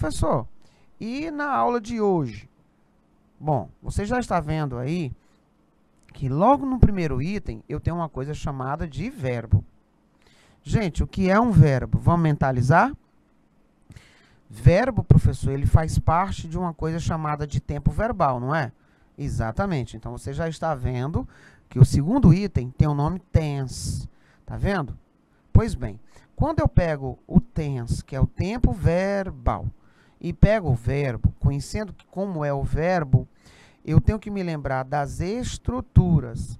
professor, e na aula de hoje? Bom, você já está vendo aí que logo no primeiro item eu tenho uma coisa chamada de verbo. Gente, o que é um verbo? Vamos mentalizar? Verbo, professor, ele faz parte de uma coisa chamada de tempo verbal, não é? Exatamente. Então, você já está vendo que o segundo item tem o nome tense. Tá vendo? Pois bem, quando eu pego o tense, que é o tempo verbal, e pego o verbo, conhecendo como é o verbo, eu tenho que me lembrar das estruturas.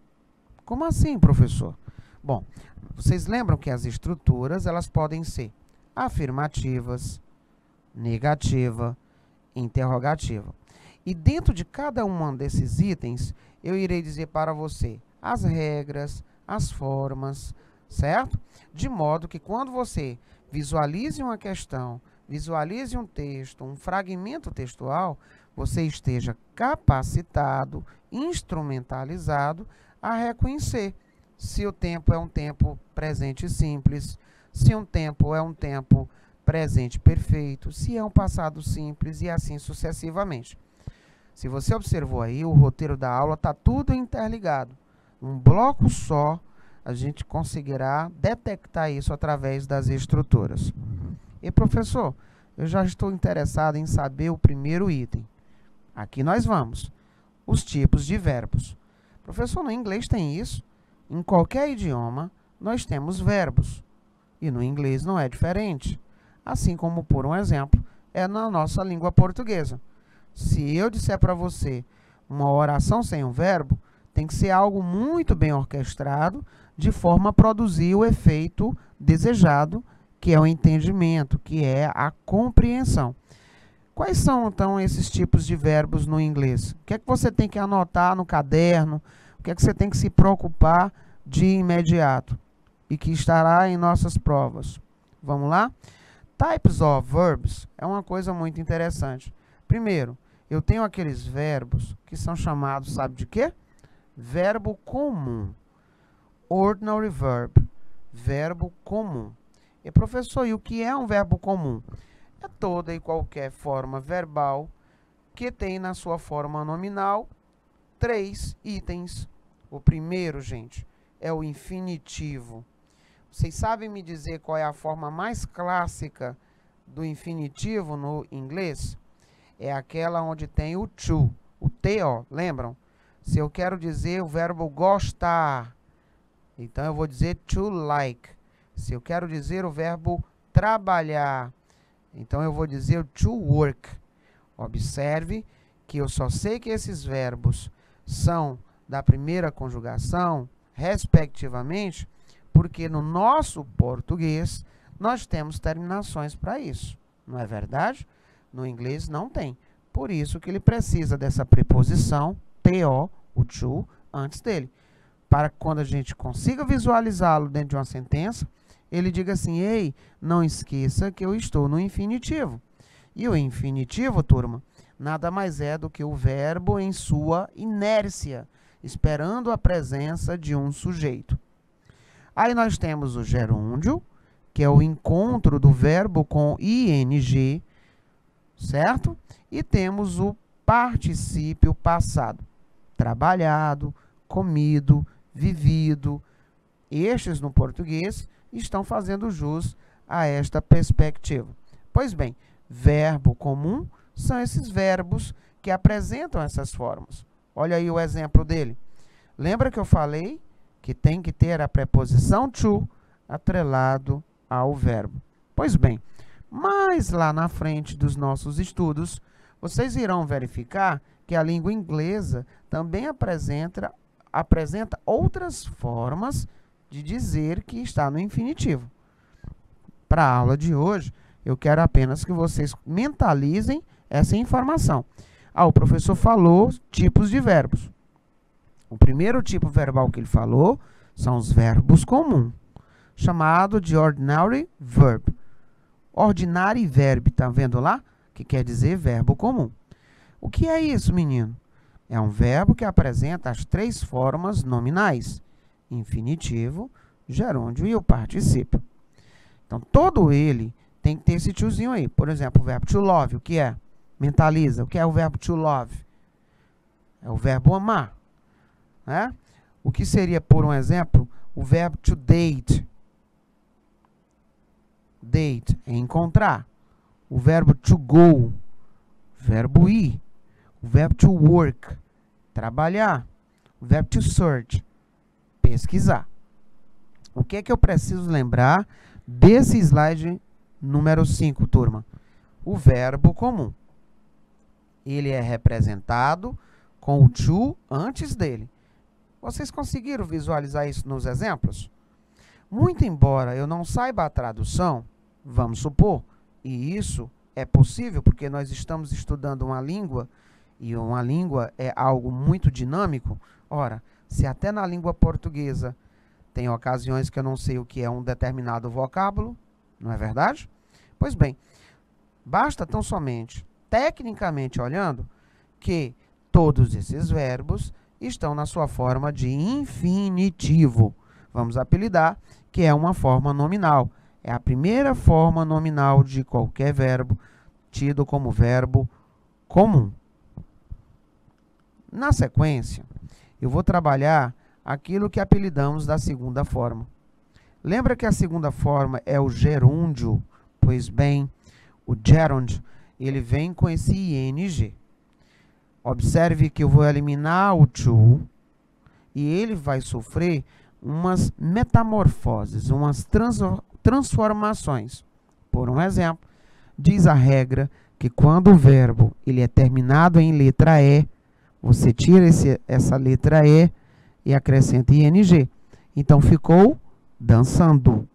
Como assim, professor? Bom, vocês lembram que as estruturas, elas podem ser afirmativas, negativa, interrogativa. E dentro de cada um desses itens, eu irei dizer para você as regras, as formas, certo? De modo que quando você visualize uma questão, visualize um texto, um fragmento textual, você esteja capacitado, instrumentalizado a reconhecer se o tempo é um tempo presente simples, se um tempo é um tempo presente perfeito, se é um passado simples e assim sucessivamente. Se você observou aí, o roteiro da aula está tudo interligado. Um bloco só, a gente conseguirá detectar isso através das estruturas. E professor, eu já estou interessado em saber o primeiro item. Aqui nós vamos. Os tipos de verbos. Professor, no inglês tem isso. Em qualquer idioma, nós temos verbos. E no inglês não é diferente. Assim como, por um exemplo, é na nossa língua portuguesa. Se eu disser para você uma oração sem um verbo, tem que ser algo muito bem orquestrado, de forma a produzir o efeito desejado, que é o entendimento, que é a compreensão. Quais são, então, esses tipos de verbos no inglês? O que é que você tem que anotar no caderno? O que é que você tem que se preocupar de imediato? E que estará em nossas provas. Vamos lá? Types of verbs é uma coisa muito interessante. Primeiro, eu tenho aqueles verbos que são chamados, sabe de quê? Verbo comum. Ordinary verb. Verbo comum. E professor, e o que é um verbo comum? É toda e qualquer forma verbal que tem na sua forma nominal 3 itens. O primeiro, gente, é o infinitivo. Vocês sabem me dizer qual é a forma mais clássica do infinitivo no inglês? É aquela onde tem o to, o to, lembram? Se eu quero dizer o verbo gostar, então eu vou dizer to like. Se eu quero dizer o verbo trabalhar, então eu vou dizer to work. Observe que eu só sei que esses verbos são da primeira conjugação, respectivamente, porque no nosso português nós temos terminações para isso. Não é verdade? No inglês não tem. Por isso que ele precisa dessa preposição to, o to, antes dele. Para que quando a gente consiga visualizá-lo dentro de uma sentença, ele diga assim, ei, não esqueça que eu estou no infinitivo. E o infinitivo, turma, nada mais é do que o verbo em sua inércia, esperando a presença de um sujeito. Aí nós temos o gerúndio, que é o encontro do verbo com ing, certo? E temos o particípio passado. Trabalhado, comido, vivido. Estes, no português, estão fazendo jus a esta perspectiva. Pois bem, verbo comum são esses verbos que apresentam essas formas. Olha aí o exemplo dele. Lembra que eu falei que tem que ter a preposição to atrelado ao verbo? Pois bem, mais lá na frente dos nossos estudos, vocês irão verificar que a língua inglesa também apresenta outras formas de dizer que está no infinitivo. Para a aula de hoje, eu quero apenas que vocês mentalizem essa informação. O professor falou tipos de verbos. O primeiro tipo verbal que ele falou são os verbos comuns, chamado de ordinary verb. Ordinary verb, tá vendo lá? Que quer dizer verbo comum. O que é isso, menino? É um verbo que apresenta as 3 formas nominais: infinitivo, gerúndio e o particípio. Então, todo ele tem tem que ter esse tiozinho aí. Por exemplo, o verbo to love, o que é? Mentaliza, o que é o verbo to love? É o verbo amar, né? O que seria, por um exemplo, o verbo to date? Date é encontrar. O verbo to go, verbo ir. O verbo to work, trabalhar. O verbo to search, pesquisar. O que é que eu preciso lembrar desse slide número 5, turma? O verbo comum. Ele é representado com o to antes dele. Vocês conseguiram visualizar isso nos exemplos? Muito embora eu não saiba a tradução, vamos supor, e isso é possível porque nós estamos estudando uma língua, e uma língua é algo muito dinâmico. Ora, se até na língua portuguesa tem ocasiões que eu não sei o que é um determinado vocábulo, não é verdade? Pois bem, basta tão somente, tecnicamente olhando, que todos esses verbos estão na sua forma de infinitivo. Vamos apelidar que é uma forma nominal. É a primeira forma nominal de qualquer verbo, tido como verbo comum. Na sequência, eu vou trabalhar aquilo que apelidamos da segunda forma. Lembra que a segunda forma é o gerúndio? Pois bem, o gerúndio, ele vem com esse ing. Observe que eu vou eliminar o to e ele vai sofrer umas metamorfoses, umas transformações. Por um exemplo, diz a regra que quando o verbo ele é terminado em letra E, você tira essa letra E e acrescenta ing. Então, ficou dançando.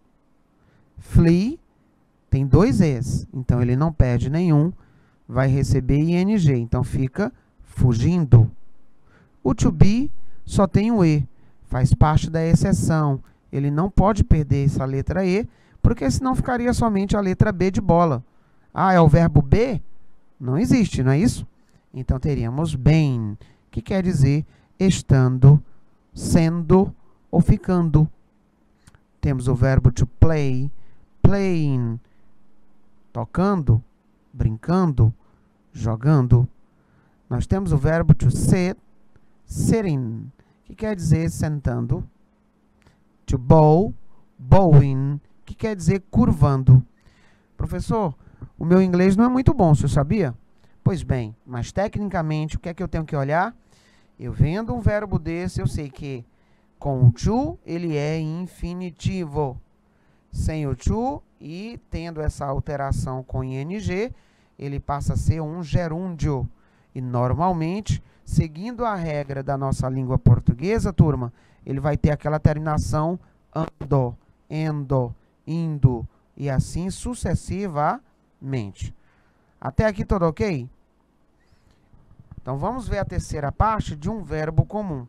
Flee tem 2 Es, então ele não perde nenhum, vai receber ing, então fica fugindo. O to be só tem o E, faz parte da exceção. Ele não pode perder essa letra E, porque senão ficaria somente a letra B de bola. Ah, é o verbo be? Não existe, não é isso? Então, teríamos been, que quer dizer estando, sendo ou ficando. Temos o verbo to play, playing, tocando, brincando, jogando. Nós temos o verbo to sit, sitting, que quer dizer sentando. To bow, bowing, que quer dizer curvando. Professor, o meu inglês não é muito bom, o senhor sabia? Pois bem, mas tecnicamente, o que é que eu tenho que olhar? Eu vendo um verbo desse, eu sei que com o to, ele é infinitivo. Sem o to e tendo essa alteração com ing, ele passa a ser um gerúndio. E normalmente, seguindo a regra da nossa língua portuguesa, turma, ele vai ter aquela terminação ando, endo, indo e assim sucessivamente. Até aqui tudo ok? Então, vamos ver a terceira parte de um verbo comum.